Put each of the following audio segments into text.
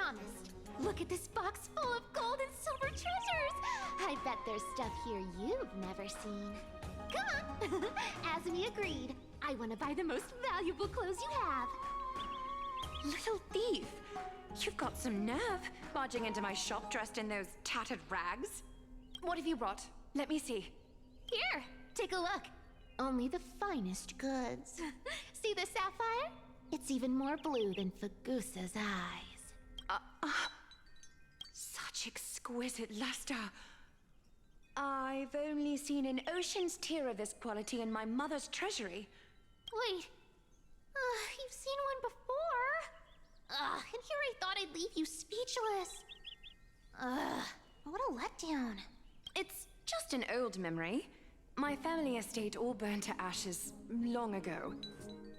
promised. Look at this box full of gold and silver treasures. I bet there's stuff here you've never seen. Come on. As we agreed, I want to buy the most valuable clothes you have. Little thief! You've got some nerve, barging into my shop dressed in those tattered rags. What have you brought? Let me see. Here, take a look. Only the finest goods. See the sapphire? It's even more blue than Fagusa's eyes. Such exquisite luster. I've only seen an ocean's tear of this quality in my mother's treasury. Wait. You've seen one before. And here I thought I'd leave you speechless. What a letdown. It's just an old memory. My family estate all burned to ashes long ago.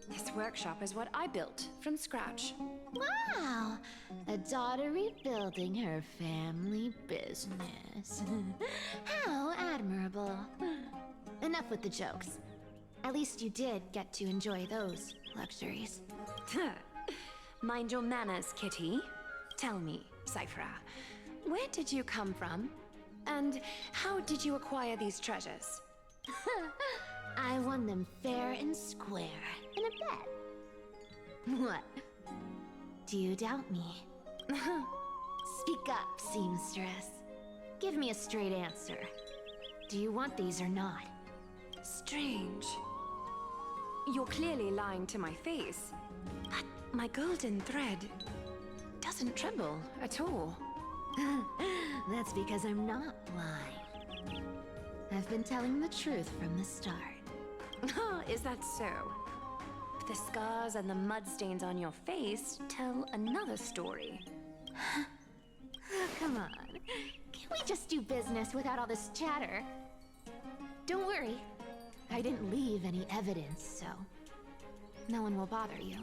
This workshop is what I built from scratch. Wow! A daughter rebuilding her family business. How admirable. Enough with the jokes. At least you did get to enjoy those luxuries. Mind your manners, kitty. Tell me, Cipher, where did you come from? And how did you acquire these treasures? I won them fair and square in a bet. What? Do you doubt me? Speak up, seamstress. Give me a straight answer. Do you want these or not? Strange. You're clearly lying to my face. But my golden thread doesn't tremble at all. That's because I'm not lying. I've been telling the truth from the start. Is that so? The scars and the mud stains on your face tell another story. Come on. Can we just do business without all this chatter? Don't worry. I didn't leave any evidence, so no one will bother you.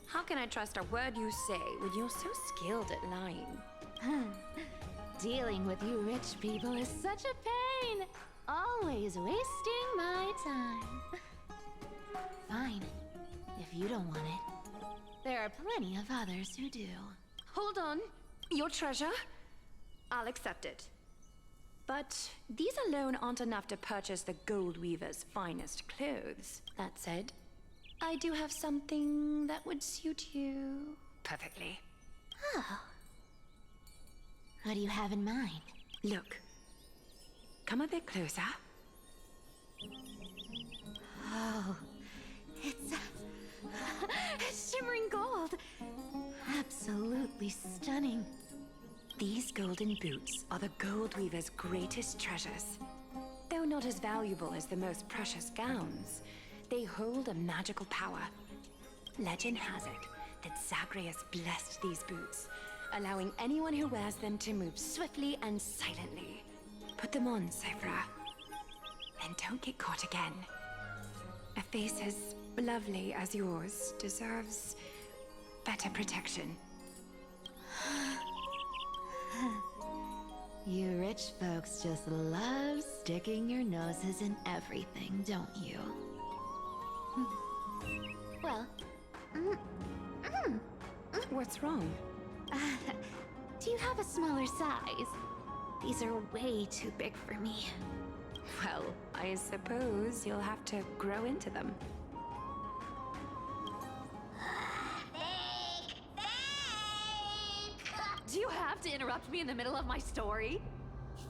How can I trust a word you say when you're so skilled at lying? Dealing with you rich people is such a pain. Always wasting my time. Fine, if you don't want it. There are plenty of others who do. Hold on. Your treasure? I'll accept it. But these alone aren't enough to purchase the gold weaver's finest clothes. That said, I do have something that would suit you perfectly. Oh. What do you have in mind? Look. Come a bit closer. Oh, it's shimmering gold. Absolutely stunning. These golden boots are the gold weaver's greatest treasures. Though not as valuable as the most precious gowns, they hold a magical power. Legend has it that Zagreus blessed these boots, allowing anyone who wears them to move swiftly and silently. Put them on, Cipher. And don't get caught again. A face as lovely as yours deserves better protection. You rich folks just love sticking your noses in everything, don't you? Well, What's wrong? do you have a smaller size? These are way too big for me. Well, I suppose you'll have to grow into them. Fake! Fake! Do you have to interrupt me in the middle of my story?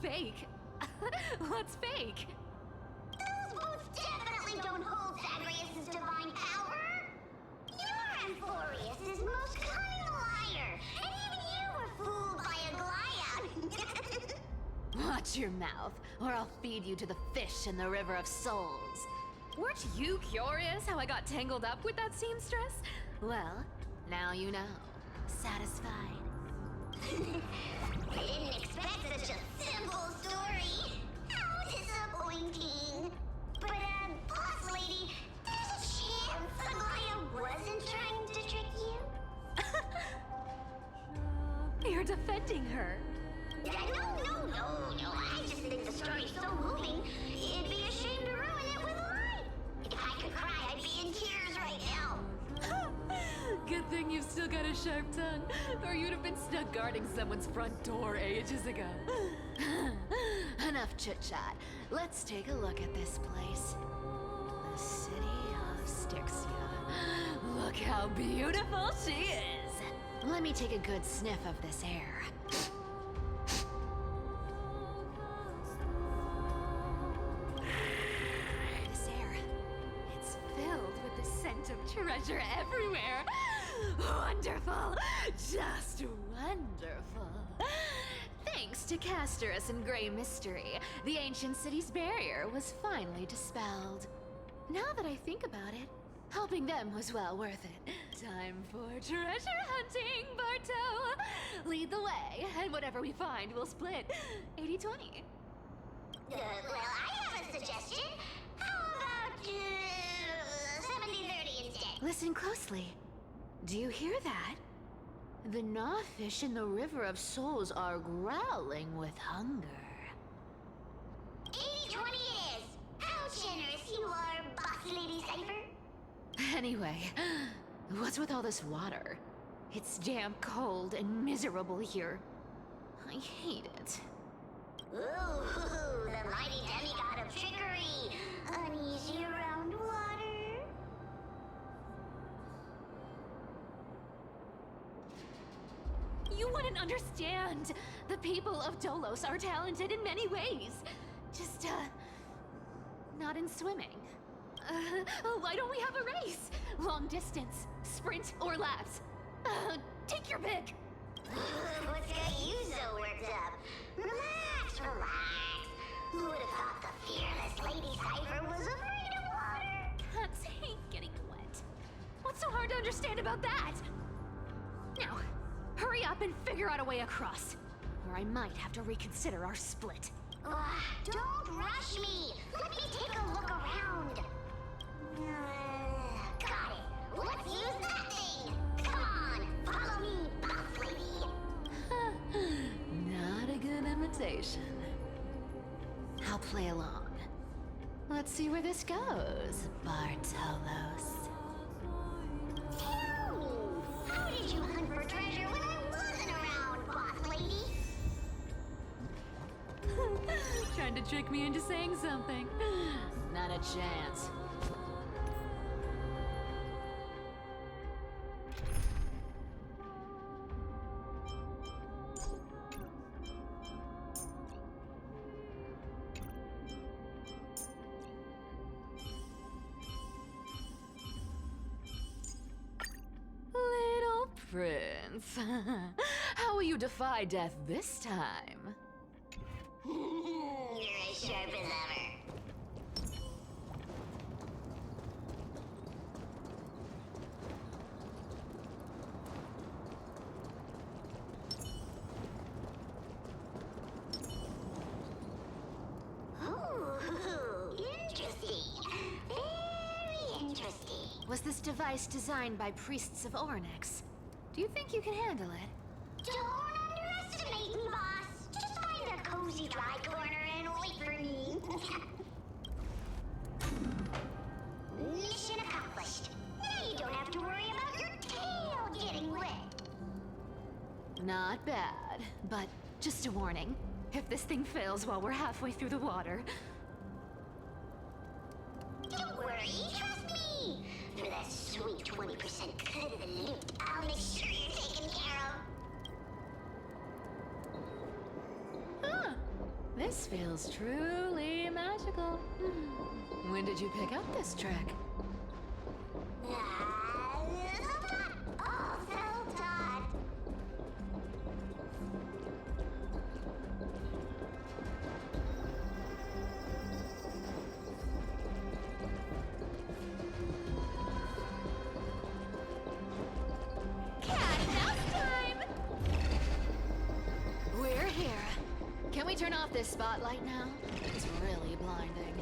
Fake? What's fake? Those boots definitely don't hold Zagreus' divine power! You're amphoreus' most cunning liar, and even you were fooled by a glyout! Watch your mouth, or I'll feed you to the fish in the river of souls. Weren't you curious how I got tangled up with that seamstress? Well, now you know. Satisfied? I didn't expect such a simple story! How disappointing! But, boss lady, there's a chance Aglaya wasn't trying to trick you? You're defending her. No, I just think the story's so moving, it'd be a shame to ruin it with a lie. If I could cry, I'd be in tears right now. Good thing you've still got a sharp tongue, or you'd have been stuck guarding someone's front door ages ago. Enough chit-chat. Let's take a look at this place. The city of Styxia. Look how beautiful she is! Let me take a good sniff of this air. This air, it's filled with the scent of treasure everywhere. Wonderful! Just wonderful. Thanks to Casterus and Grey Mystery, the ancient city's barrier was finally dispelled. Now that I think about it, helping them was well worth it. Time for treasure hunting, Barto! Lead the way, and whatever we find, we'll split 80-20. Well, I have a suggestion. How about 70-30 instead? Listen closely. Do you hear that? The gnawfish in the River of Souls are growling with hunger. 80-20 it is. How generous you are, Boss Lady Cipher. Anyway, what's with all this water? It's damp, cold, and miserable here. I hate it. Ooh, the mighty demigod of trickery. Uneasy around water. You wouldn't understand. The people of Dolos are talented in many ways. Just, not in swimming. Why don't we have a race? Long distance, sprint, or laps? Take your pick. What's got you so worked up? Relax, relax. Who would have thought the fearless Lady Cipher was afraid of water? Cats hate getting wet. What's so hard to understand about that? Now, hurry up and figure out a way across, or I might have to reconsider our split. Don't rush me. Let me take a look around. Got it. Let's use that thing. Come on, follow me, boss lady. Not a good imitation. I'll play along. Let's see where this goes, Bartolos. Tell me, how did you hunt for treasure when I wasn't around, boss lady? Trying to trick me into saying something. Not a chance. Little prince. How will you defy death this time? You're as sharp as ever. Ooh, interesting. Very interesting. Was this device designed by priests of Ornyx? Do you think you can handle it? Don't underestimate me, boss. Just find a cozy dry corner and wait for me. Mission accomplished. Now you don't have to worry about your tail getting wet. Not bad, but just a warning. If this thing fails while we're halfway through the water, Don't worry, trust me. For that sweet 20% cut of the loot, I'll make sure you're taken care of. this feels truly magical. When did you pick up this trick? All self-taught. We're here. Can we turn off this spotlight now? It's really blinding.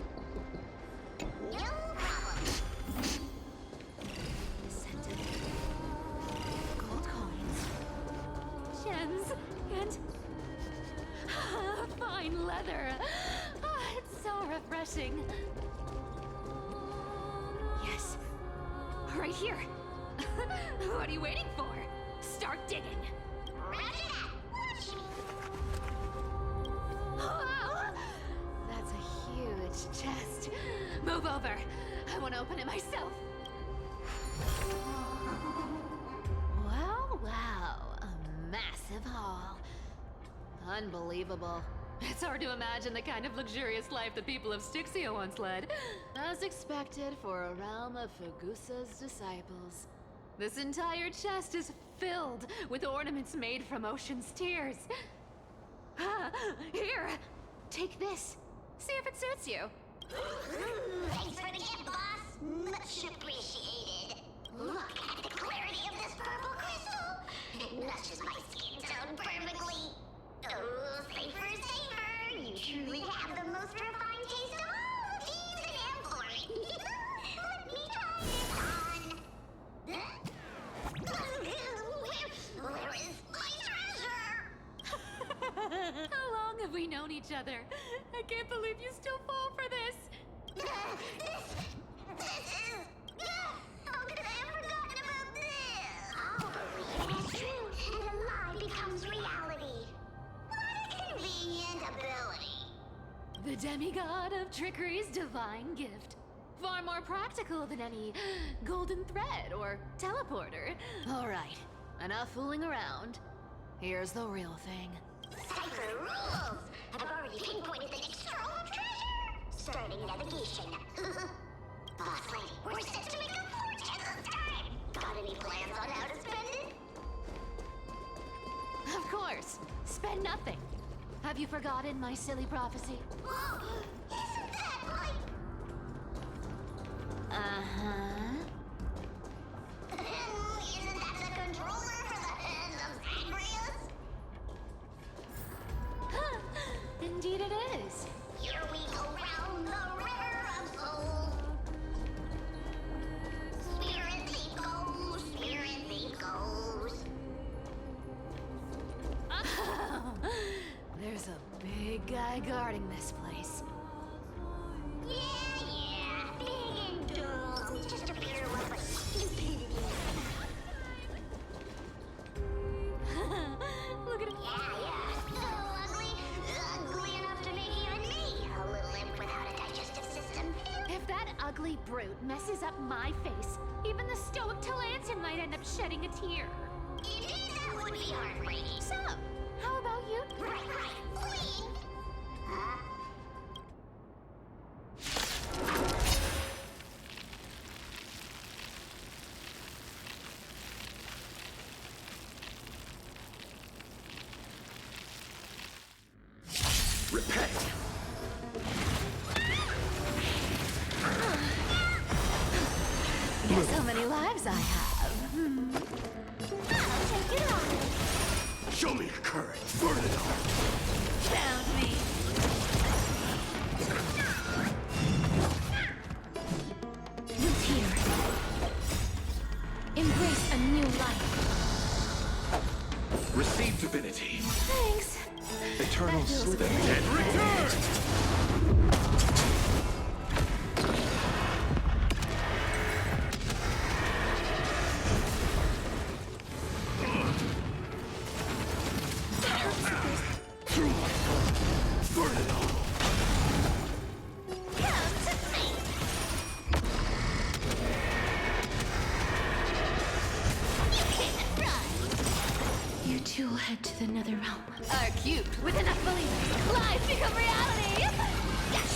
No problem. Scented gold coins, gems, and fine leather. It's so refreshing. Yes, right here. What are you waiting for? Start digging. Roger that. Watch me. Wow! That's a huge chest. Move over. I want to open it myself. Wow. A massive haul. Unbelievable. It's hard to imagine the kind of luxurious life the people of Styxia once led. As expected for a realm of Fugusa's disciples. This entire chest is filled with ornaments made from ocean's tears. Here, take this. See if it suits you. Thanks for the gift, boss. Much appreciated. Look at the clarity of this purple crystal. It matches my skin tone perfectly. Oh, Cipher, Cipher. You truly have the most refined taste of all thieves and amphoreus. Let me try this on. Where is my treasure? How long have we known each other? I can't believe you still fall for this. This is... How could I have forgotten about this? All belief is true, and a lie becomes reality. What a convenient ability. The demigod of trickery's divine gift. Far more practical than any golden thread or teleporter. All right, enough fooling around. Here's the real thing. Cipher rules! I've already pinpointed the next trove of treasure! Starting navigation. Boss lady, we're set to make a fortune this time! Got any plans on how to spend it? Of course, spend nothing. Have you forgotten my silly prophecy? Isn't that like... Uh-huh. Isn't that the controller for the hands of Zagreus? Indeed it is. Here we go round the river of souls. Spirit thief goes, spirit thief goes. There's a big guy guarding this place. Yeah, big and dumb. Just a pure lump of stupidity. Look at him. Yeah. So ugly. Ugly enough to make even me a little imp without a digestive system. If that ugly brute messes up my face, even the stoic Talantin might end up shedding a tear. Indeed, that would be heartbreaking. So, how about you? Right. Queen. Huh? Repent! Guess how many lives I have. I'll take it on. Show me your courage! Burn it all! Found me. Look here. Embrace a new life. Receive divinity! Thanks. Eternal That feels slither great. and return! Burn it all! Come to me. You can't run. You two will head to the nether realm. Are cubed with enough believers. Lives become reality. Yes.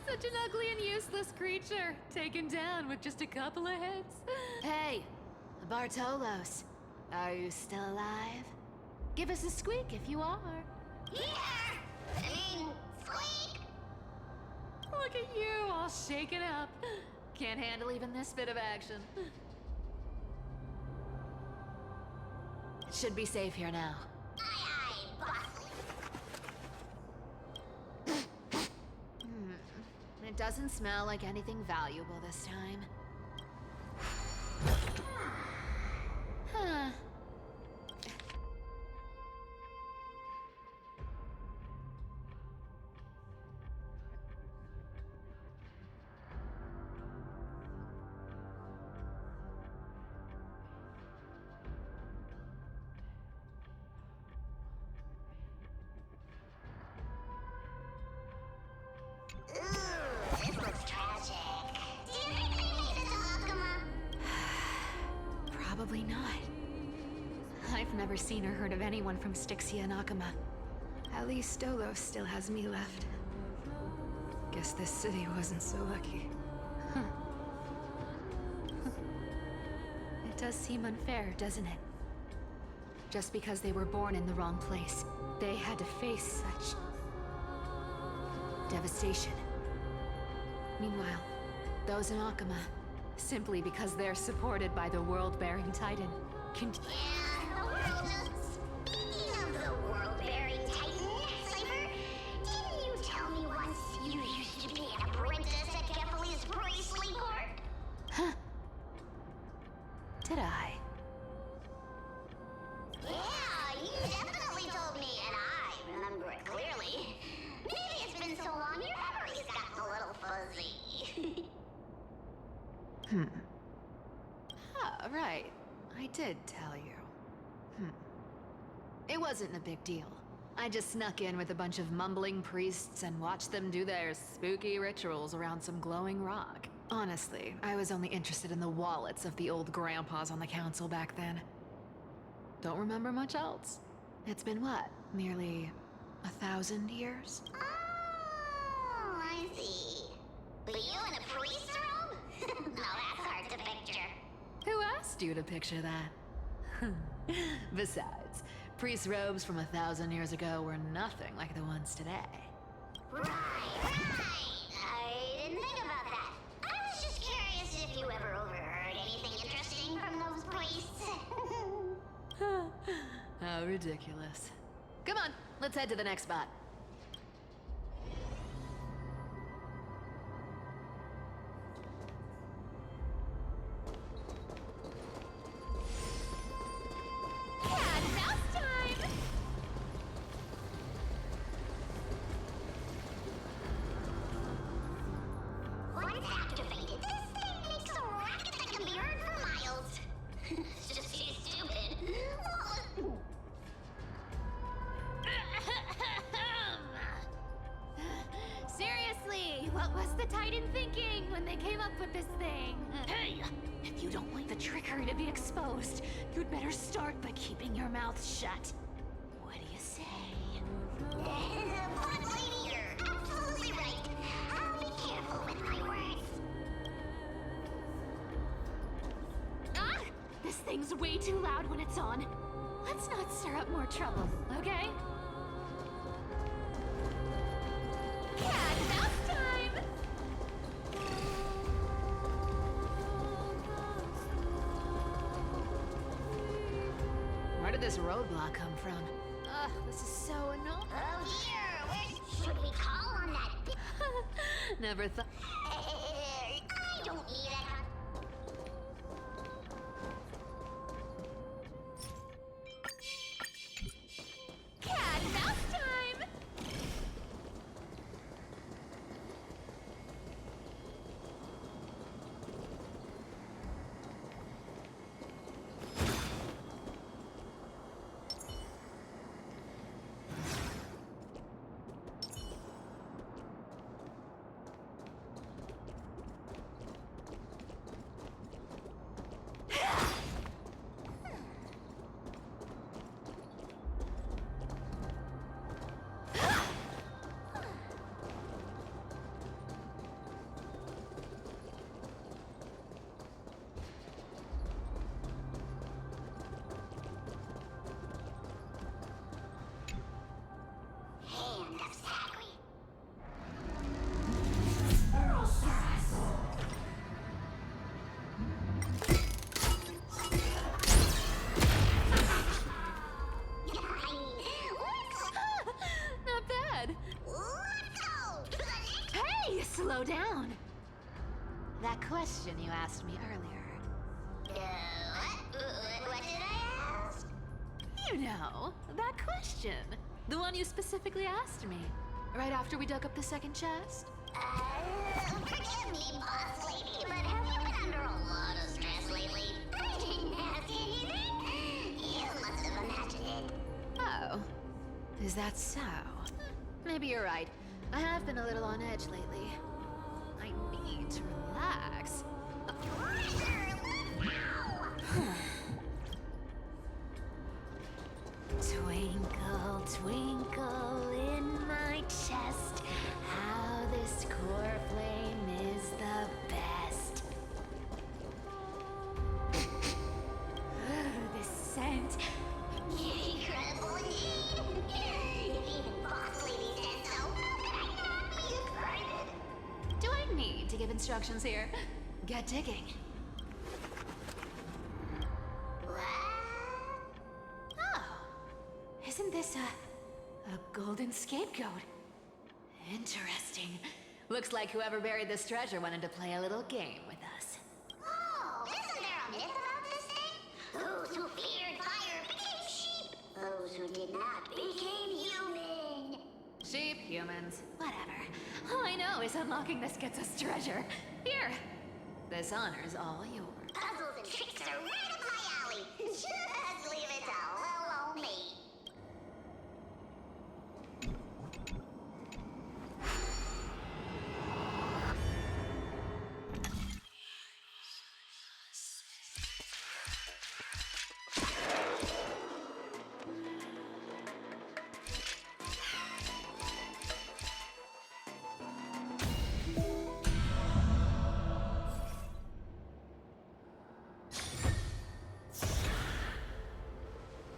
Such an ugly and useless creature, taken down with just a couple of hits. Hey, Bartolos, are you still alive? Give us a squeak if you are. Yeah. Squeak. Look at you, all shaken up. Can't handle even this bit of action. It should be safe here now. Aye, bossy. It doesn't smell like anything valuable this time. Huh. Probably not. I've never seen or heard of anyone from Styxia and Ohkema. At least Stolos still has me left. Guess this city wasn't so lucky. It does seem unfair, doesn't it? Just because they were born in the wrong place, they had to face such devastation. Meanwhile, those in Ohkema, simply because they're supported by the world-bearing Titan, can... Yeah, the world knows. Speaking of the world-bearing Titan, Cipher, didn't you tell me once you used to be an apprentice at Kefali's Priestly Court? Huh? Did I? Yeah, you definitely told me, and I remember it clearly. Maybe it's been so long your memory's gotten a little fuzzy. Ah, right. I did tell you. It wasn't a big deal. I just snuck in with a bunch of mumbling priests and watched them do their spooky rituals around some glowing rock. Honestly, I was only interested in the wallets of the old grandpas on the council back then. Don't remember much else. It's been what, nearly 1,000 years? Oh, I see. But you in a priest robe? No, that's hard to picture. Who asked you to picture that? Besides, priest robes from 1,000 years ago were nothing like the ones today. Right. I didn't think about that. I was just curious if you ever overheard anything interesting from those priests. How ridiculous. Come on, let's head to the next spot. Cat mouse time! Once activated, this thing makes a racket that can be heard for miles. It's just too stupid. Seriously, what was the Titan thinking when they came up with this thing? Hey! If you don't want the trickery to be exposed, you'd better start by keeping your mouth shut. What do you say? But lady, you're absolutely right. I'll be careful with my words. Ah! This thing's way too loud when it's on. Let's not stir up more trouble, okay? Cat mouse time! Where did this roadblock come from? Ugh, this is so annoying. Oh dear, where should we call on that? Never thought. I don't need that. Cat mouse time! Hand of Zachary. Not bad. Let's go to the next. Hey, slow down. That question you asked me earlier. What did I ask? You know, that question. The one you specifically asked me. Right after we dug up the second chest. Forgive me, boss lady, but have you been under a lot of stress lately? I didn't ask anything. You must have imagined it. Oh, is that so? Maybe you're right. I have been a little on edge lately. I need to relax. Pressure, let's go! instructions here. Get digging. Oh, isn't this a golden scapegoat? Interesting. Looks like whoever buried this treasure wanted to play a little game with us. Oh, isn't there a myth about this thing? Those who feared fire became sheep. Those who did not became human. Sheep, humans, whatever. All I know is unlocking this gets us treasure. Here, this honor's all yours. Puzzles and tricks are right up my alley. Just leave it to little old me.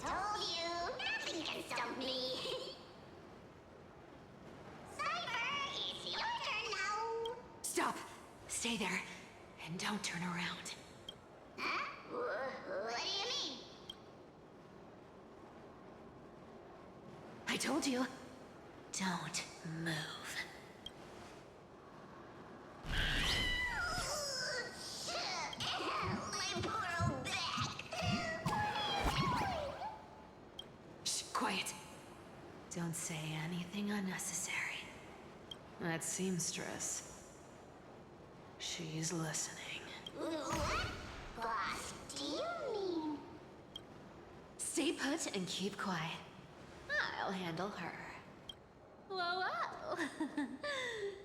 Told you, nothing can stump me. Cipher, it's your turn now. Stop! Stay there, and don't turn around. Huh? What do you mean? I told you, don't move. My poor old back. Shh, quiet. Don't say anything unnecessary. That seamstress. She's listening. What? Boss, do you mean? Stay put and keep quiet. I'll handle her. Whoa, whoa!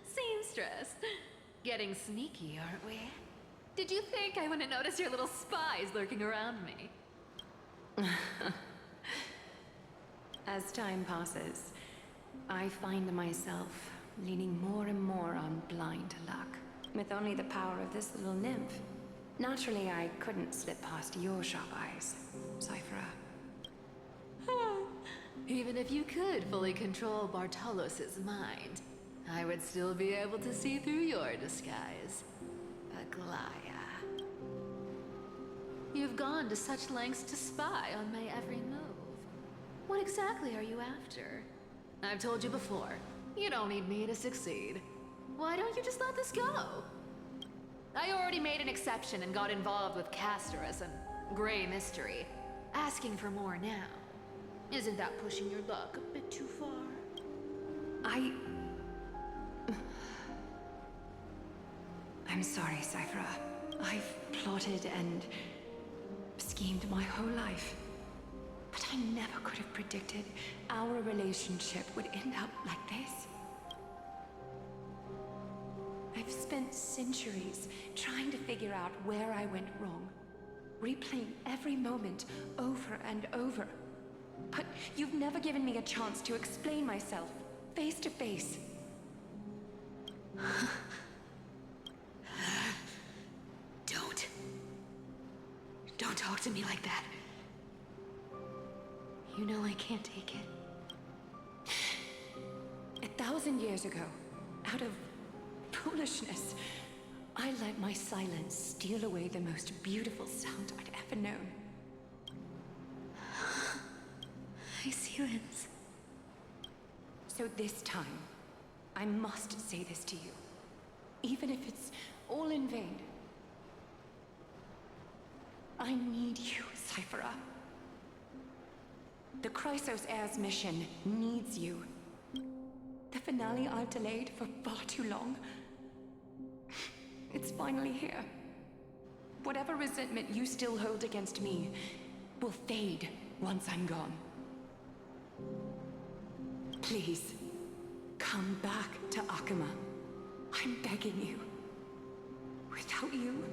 Seamstress. Getting sneaky, aren't we? Did you think I wouldn't notice your little spies lurking around me? As time passes, I find myself leaning more and more on blind luck. With only the power of this little nymph. Naturally, I couldn't slip past your sharp eyes, Cipher. Even if you could fully control Bartolos's mind, I would still be able to see through your disguise. Aglaya. You've gone to such lengths to spy on my every move. What exactly are you after? I've told you before, you don't need me to succeed. Why don't you just let this go? I already made an exception and got involved with Casterus and Grey Mystery. Asking for more now. Isn't that pushing your luck a bit too far? I'm sorry, Cipher. I've plotted and schemed my whole life. But I never could have predicted our relationship would end up like this. I've spent centuries trying to figure out where I went wrong, replaying every moment over and over. But you've never given me a chance to explain myself, face to face. Don't talk to me like that. You know I can't take it. 1,000 years ago, out of foolishness, I let my silence steal away the most beautiful sound I'd ever known. My silence. So this time, I must say this to you, even if it's all in vain. I need you, Cipher. The Chrysos Heir's mission needs you. The finale I've delayed for far too long. It's finally here. Whatever resentment you still hold against me will fade once I'm gone. Please, come back to Ohkema. I'm begging you. Without you,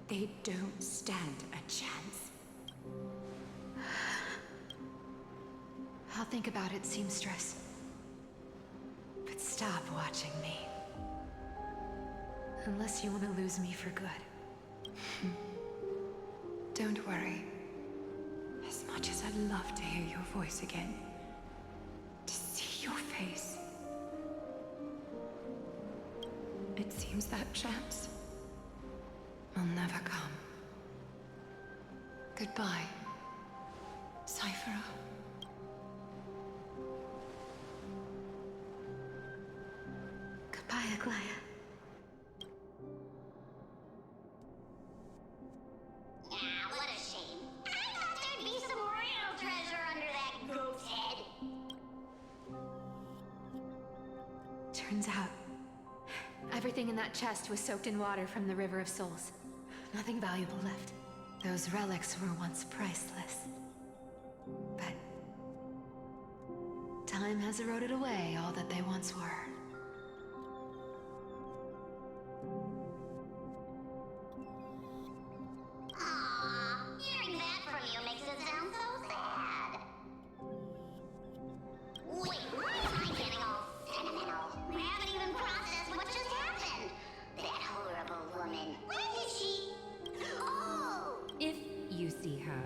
they don't stand a chance. I'll think about it, seamstress. But stop watching me. Unless you want to lose me for good. Don't worry. As much as I'd love to hear your voice again, to see your face, it's Seems that chance will never come. Goodbye, Cipher. Goodbye, Aglaya. Ah, what a shame. I thought there'd be some real treasure under that goat's head. Turns out, everything in that chest was soaked in water from the River of Souls. Nothing valuable left. Those relics were once priceless. But time has eroded away all that they once were. Aw, hearing that from you makes it sound so sad. Wait, why am I getting all sentimental? I haven't even processed what just happened. That horrible woman. Where did she... Oh! If you see her,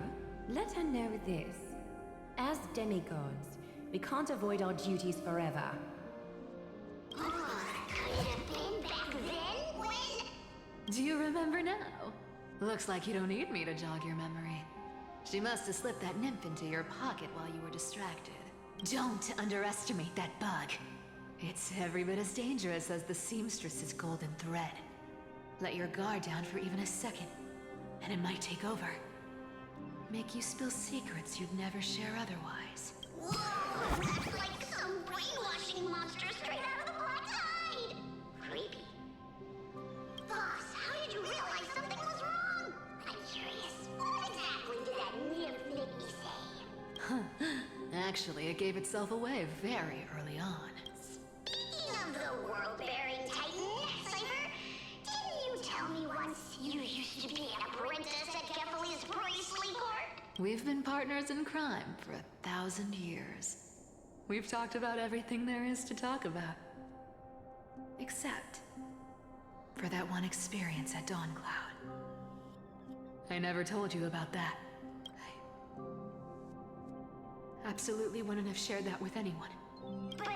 let her know this. As demigods, we can't avoid our duties forever. Could it have been back then when... Do you remember now? Looks like you don't need me to jog your memory. She must have slipped that nymph into your pocket while you were distracted. Don't underestimate that bug. It's every bit as dangerous as the seamstress's golden thread. Let your guard down for even a second, and it might take over. Make you spill secrets you'd never share otherwise. Whoa! That's like some brainwashing monster straight out of the Black Tide! Creepy. Boss, how did you realize something was wrong? I'm curious. What exactly did that nymph make me say? Actually, it gave itself away very early on. Speaking of the world-bearing titan, Cipher, didn't you tell me once you used to be an apprentice at Kefali's priestly court? We've been partners in crime for 1,000 years. We've talked about everything there is to talk about. Except for that one experience at Dawncloud. I never told you about that. I absolutely wouldn't have shared that with anyone. But,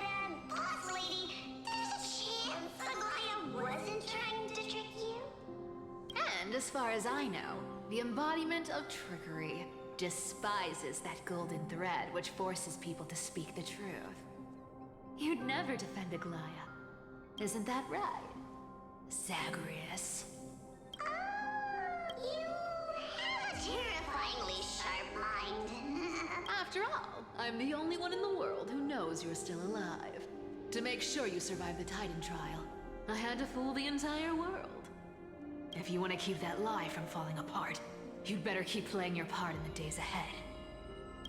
boss lady, there's a chance Aglaya wasn't trying to trick you? And as far as I know, the embodiment of trickery despises that golden thread which forces people to speak the truth. You'd never defend Aglaya. Isn't that right, Zagreus? You have a terrifyingly sharp mind. After all, I'm the only one in the world who knows you're still alive. To make sure you survive the Titan trial, I had to fool the entire world. If you want to keep that lie from falling apart, you'd better keep playing your part in the days ahead.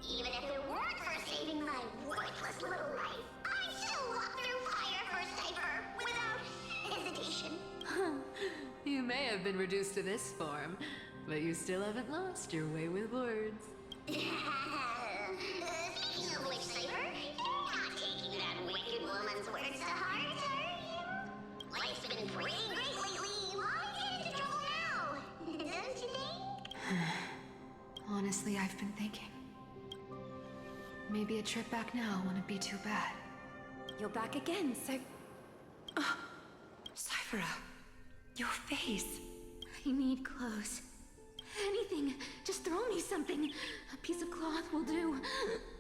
Even if it weren't for saving my worthless little life, I'd still walk through fire for Cipher without hesitation. You may have been reduced to this form, but you still haven't lost your way with words. Speaking of which, Cipher, you're not taking that wicked woman's words to heart, are you? Life's been pretty great lately. Why get into trouble now? Don't you think? Honestly, I've been thinking. Maybe a trip back now wouldn't be too bad. You're back again, so... Oh, Cipher, your face. I need clothes. Anything. Just throw me something. A piece of cloth will do.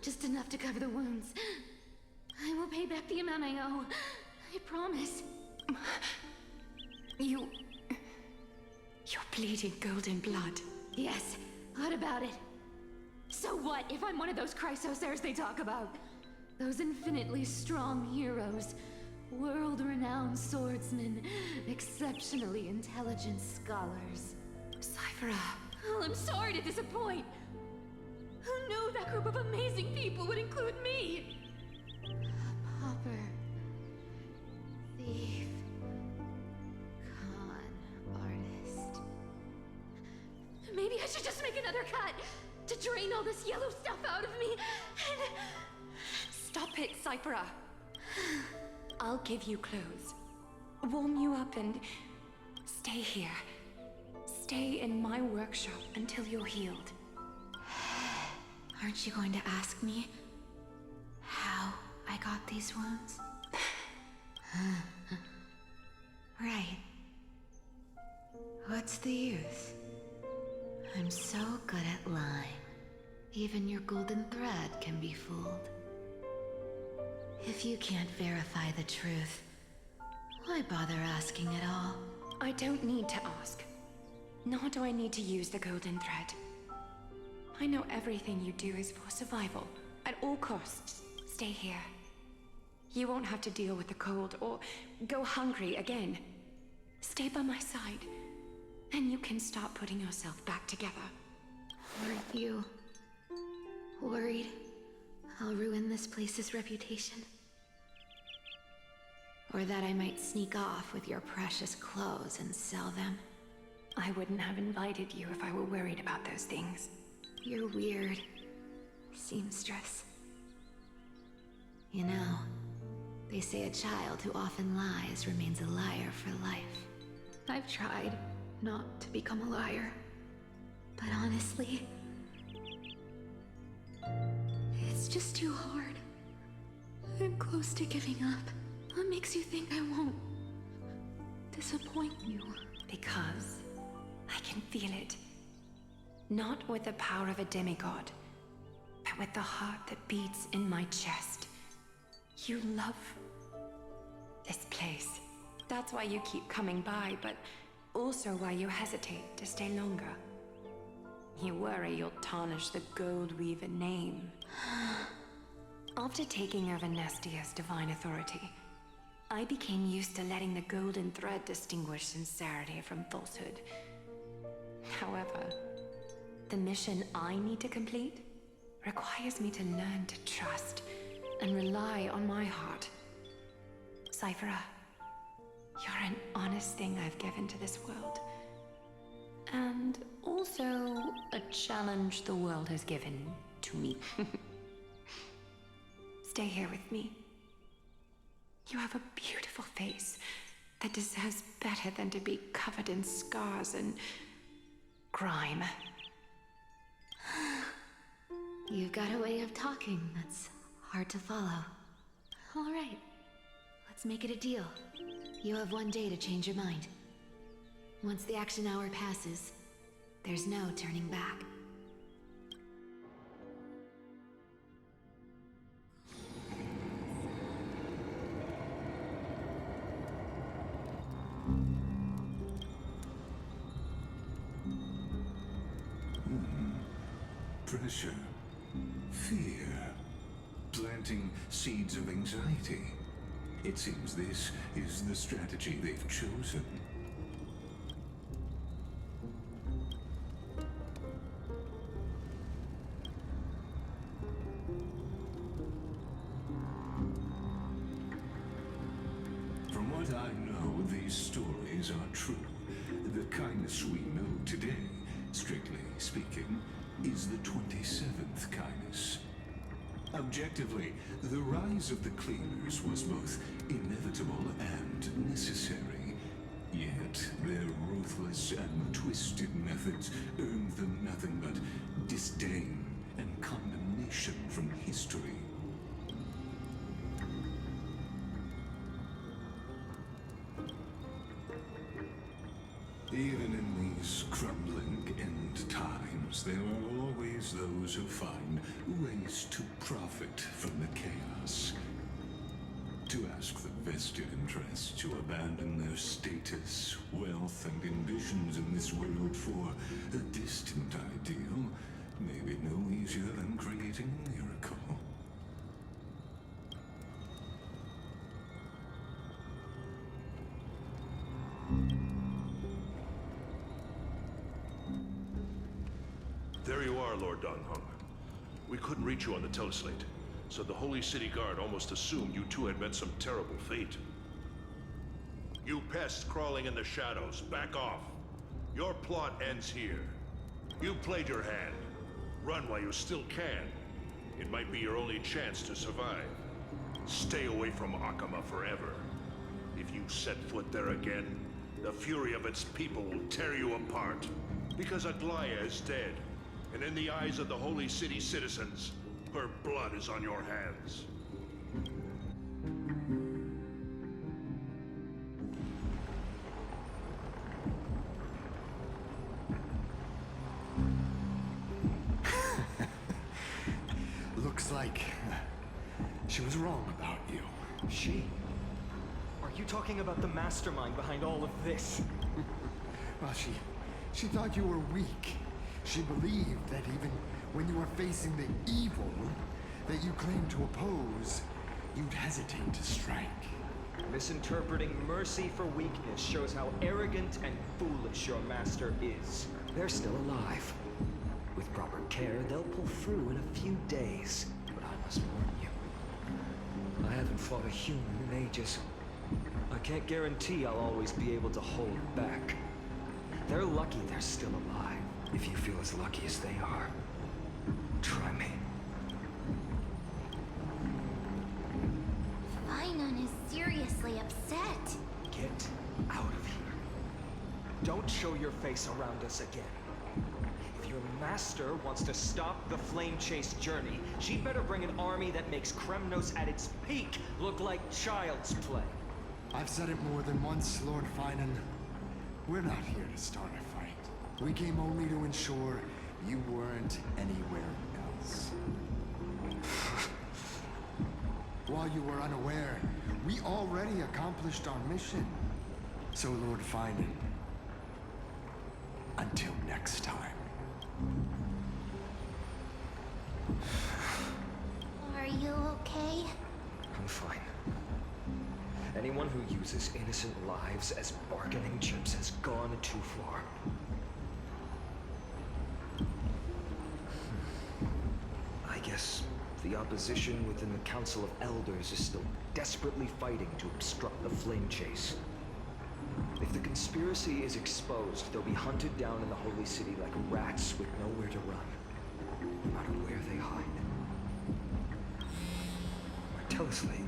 Just enough to cover the wounds. I will pay back the amount I owe. I promise. You're bleeding golden blood. Yes. What about it? So what if I'm one of those chrysosairs they talk about? Those infinitely strong heroes. World-renowned swordsmen. Exceptionally intelligent scholars. Cipher. Oh, I'm sorry to disappoint. Who knew that group of amazing people would include me? A pauper. Thief. Con artist. Maybe I should just make another cut to drain all this yellow stuff out of me and... Stop it, Cipher. I'll give you clothes. Warm you up and stay here. Stay in my workshop until you're healed. Aren't you going to ask me how I got these wounds? Right. What's the use? I'm so good at lying. Even your golden thread can be fooled. If you can't verify the truth, why bother asking at all? I don't need to ask. Nor do I need to use the golden thread. I know everything you do is for survival. At all costs, stay here. You won't have to deal with the cold or go hungry again. Stay by my side, and you can start putting yourself back together. Aren't you worried I'll ruin this place's reputation? Or that I might sneak off with your precious clothes and sell them? I wouldn't have invited you if I were worried about those things. You're weird, seamstress. You know, they say a child who often lies remains a liar for life. I've tried not to become a liar, but honestly, it's just too hard. I'm close to giving up. What makes you think I won't disappoint you? Because I can feel it. Not with the power of a demigod, but with the heart that beats in my chest. You love this place. That's why you keep coming by, but also why you hesitate to stay longer. You worry you'll tarnish the Gold Weaver name. After taking over Nestia's divine authority, I became used to letting the golden thread distinguish sincerity from falsehood. However, the mission I need to complete requires me to learn to trust and rely on my heart. Cipher, you're an honest thing I've given to this world. And also a challenge the world has given to me. Stay here with me. You have a beautiful face that deserves better than to be covered in scars and grime. You've got a way of talking that's hard to follow. All right, let's make it a deal. You have 1 day to change your mind. Once the action hour passes, there's no turning back. Pressure, fear, planting seeds of anxiety. It seems this is the strategy they've chosen. From what I know, these stories are true. The kindness we know today, strictly speaking, is the 27th kindness. Objectively, the rise of the cleaners was both inevitable and necessary. Yet, their ruthless and twisted methods earned them nothing but disdain and condemnation from history. Even in these crumbling end times, there are always those who find ways to profit from the chaos. To ask the vested interests to abandon their status, wealth, and ambitions in this world for a distant ideal may be no easier than creating a miracle. There you are, Lord danheng. We couldn't reach you on the teleslate, so the Holy City Guard almost assumed you two had met some terrible fate. You pests crawling in the shadows, back off. Your plot ends here. You played your hand. Run while you still can. It might be your only chance to survive. Stay away from Ohkema forever. If you set foot there again, the fury of its people will tear you apart. Because Aglaya is dead. And in the eyes of the Holy City citizens, her blood is on your hands. like she was wrong about you. She? Are you talking about the mastermind behind all of this? Well, she thought you were weak. She believed that even when you were facing the evil that you claimed to oppose, you'd hesitate to strike. Misinterpreting mercy for weakness shows how arrogant and foolish your master is. They're still alive. With proper care, they'll pull through in a few days. But I must warn you, I haven't fought a human in ages. I can't guarantee I'll always be able to hold back. They're lucky they're still alive. If you feel as lucky as they are, try me. Phainon is seriously upset. Get out of here. Don't show your face around us again. If your master wants to stop the flame chase journey, she'd better bring an army that makes Kremnos at its peak look like child's play. I've said it more than once, Lord Phainon. We're not here to start a fight. We came only to ensure you weren't anywhere else. While you were unaware, we already accomplished our mission. So, Lord Phainon, until next time. Are you okay? I'm fine. Anyone who uses innocent lives as bargaining chips has gone too far. I guess the opposition within the Council of Elders is still desperately fighting to obstruct the flame chase. If the conspiracy is exposed, they'll be hunted down in the Holy City like rats with nowhere to run, no matter where they hide. Tell us, Lee.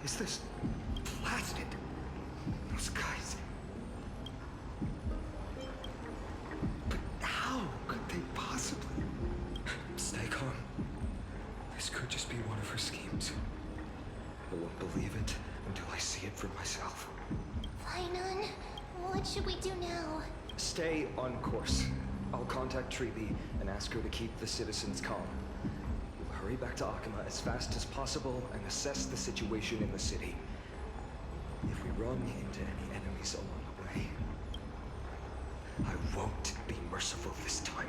Is this blasted? Those guys. But how could they possibly? Stay calm. This could just be one of her schemes. I won't believe it until I see it for myself. Phainon, what should we do now? Stay on course. I'll contact Treeby and ask her to keep the citizens calm. We'll hurry back to Ohkema as fast as possible and assess the situation in the city. If we run into any enemies along the way, I won't be merciful this time.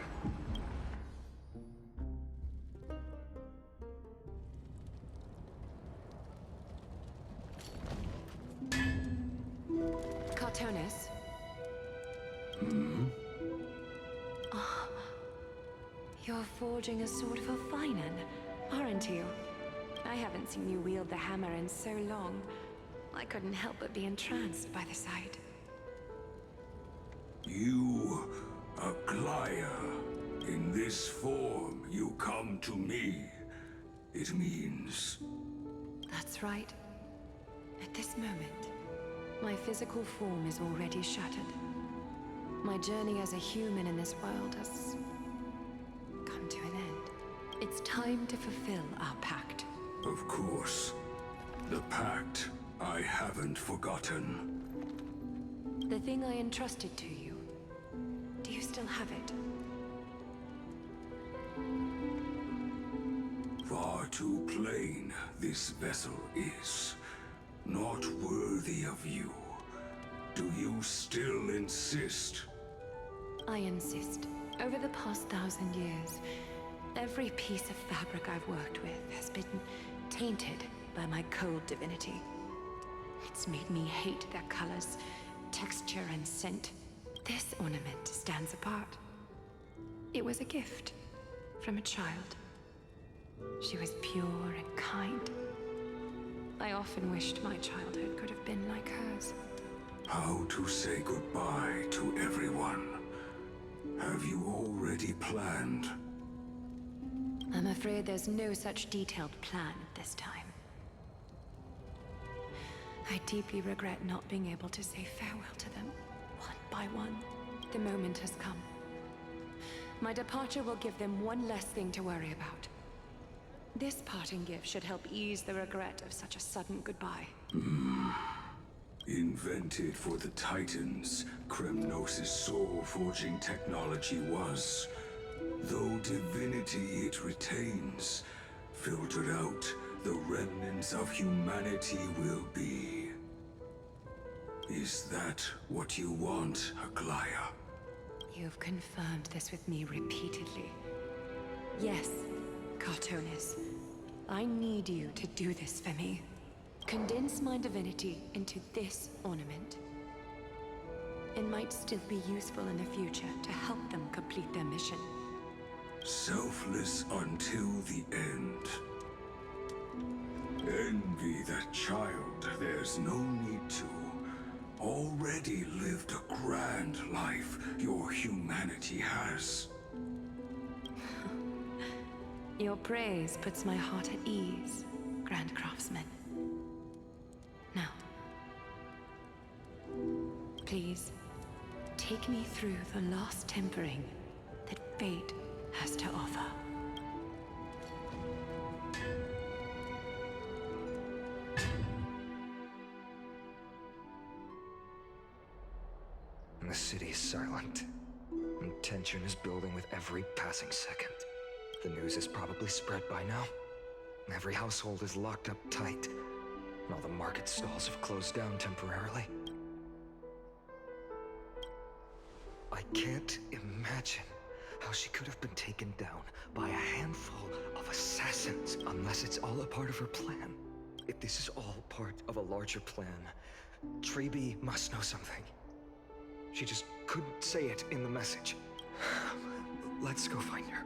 Cartonis? Oh, you're forging a sword for Phainon, aren't you? I haven't seen you wield the hammer in so long. I couldn't help but be entranced by the sight. You, Aglaya, in this form you come to me. It means... That's right. At this moment, my physical form is already shattered. My journey as a human in this world has come to an end. It's time to fulfill our pact. Of course. The pact I haven't forgotten. The thing I entrusted to you, do you still have it? Far too plain this vessel is. Not worthy of you. Do you still insist? I insist. Over the past 1,000 years, every piece of fabric I've worked with has been tainted by my cold divinity. It's made me hate their colors, texture, and scent. This ornament stands apart. It was a gift from a child. She was pure and kind. I often wished my childhood could have been like hers. How to say goodbye to everyone? Have you already planned? I'm afraid there's no such detailed plan this time. I deeply regret not being able to say farewell to them, one by one. The moment has come. My departure will give them one less thing to worry about. This parting gift should help ease the regret of such a sudden goodbye. Invented for the Titans, Kremnos' soul-forging technology was. Though divinity it retains, filtered out, the remnants of humanity will be. Is that what you want, Aglaya? You've confirmed this with me repeatedly. Yes, Cartonis. I need you to do this for me. Condense my divinity into this ornament. It might still be useful in the future to help them complete their mission. Selfless until the end. Envy that child, there's no need to. Already lived a grand life your humanity has. Your praise puts my heart at ease, Grand Craftsman. Now, please, take me through the last tempering that fate has to offer. The city is silent, and tension is building with every passing second. The news is probably spread by now. Every household is locked up tight, and all the market stalls have closed down temporarily. I can't imagine how she could have been taken down by a handful of assassins, unless it's all a part of her plan. If this is all part of a larger plan, Treeby must know something. She just couldn't say it in the message. Let's go find her.